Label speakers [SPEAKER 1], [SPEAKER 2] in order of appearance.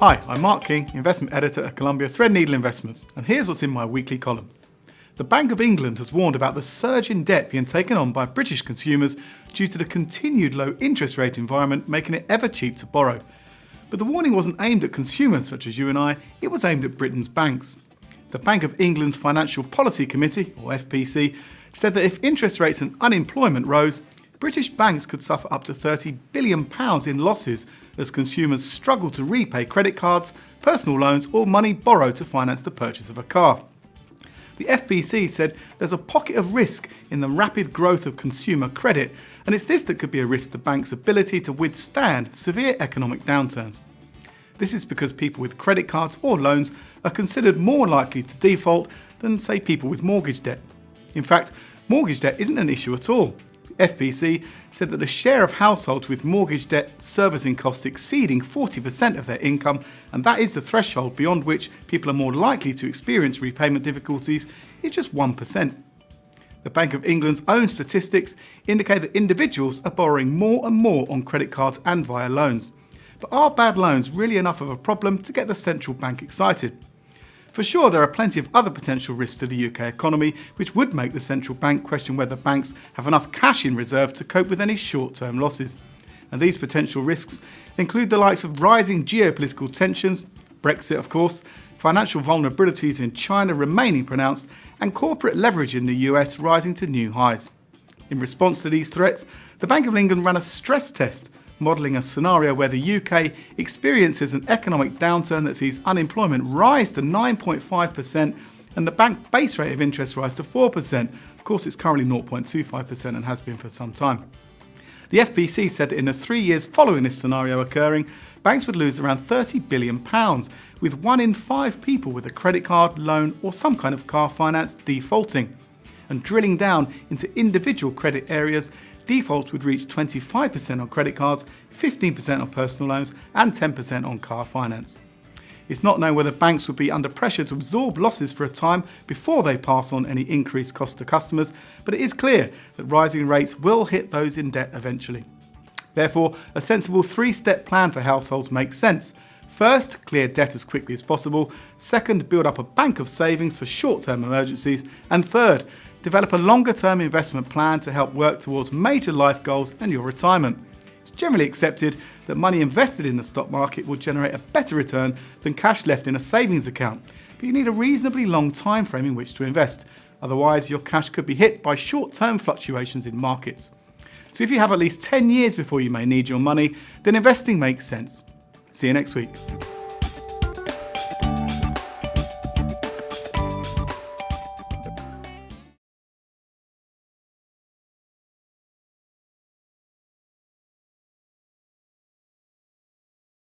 [SPEAKER 1] Hi, I'm Mark King, Investment Editor at Columbia Threadneedle Investments, and here's what's in my weekly column. The Bank of England has warned about the surge in debt being taken on by British consumers due to the continued low interest rate environment making it ever cheap to borrow. But the warning wasn't aimed at consumers such as you and I, it was aimed at Britain's banks. The Bank of England's Financial Policy Committee, or FPC, said that if interest rates and unemployment rose, British banks could suffer up to £30 billion in losses as consumers struggle to repay credit cards, personal loans or money borrowed to finance the purchase of a car. The FPC said there's a pocket of risk in the rapid growth of consumer credit, and it's this that could be a risk to banks' ability to withstand severe economic downturns. This is because people with credit cards or loans are considered more likely to default than, say, people with mortgage debt. In fact, mortgage debt isn't an issue at all. FPC said that the share of households with mortgage debt servicing costs exceeding 40% of their income, and that is the threshold beyond which people are more likely to experience repayment difficulties, is just 1%. The Bank of England's own statistics indicate that individuals are borrowing more and more on credit cards and via loans. But are bad loans really enough of a problem to get the central bank excited? For sure, there are plenty of other potential risks to the UK economy which would make the central bank question whether banks have enough cash in reserve to cope with any short-term losses. And these potential risks include the likes of rising geopolitical tensions, Brexit of course, financial vulnerabilities in China remaining pronounced, and corporate leverage in the US rising to new highs. In response to these threats, the Bank of England ran a stress test modelling a scenario where the UK experiences an economic downturn that sees unemployment rise to 9.5% and the bank base rate of interest rise to 4%. Of course, it's currently 0.25% and has been for some time. The FPC said that in the 3 years following this scenario occurring, banks would lose around £30 billion, with 1 in 5 people with a credit card, loan or some kind of car finance defaulting. And drilling down into individual credit areas, defaults would reach 25% on credit cards, 15% on personal loans and 10% on car finance. It's not known whether banks would be under pressure to absorb losses for a time before they pass on any increased cost to customers, but it is clear that rising rates will hit those in debt eventually. Therefore, a sensible 3-step plan for households makes sense. First, clear debt as quickly as possible. Second, build up a bank of savings for short-term emergencies. And third, develop a longer-term investment plan to help work towards major life goals and your retirement. It's generally accepted that money invested in the stock market will generate a better return than cash left in a savings account, but you need a reasonably long time frame in which to invest. Otherwise, your cash could be hit by short-term fluctuations in markets. So if you have at least 10 years before you may need your money, then investing makes sense. See you next week.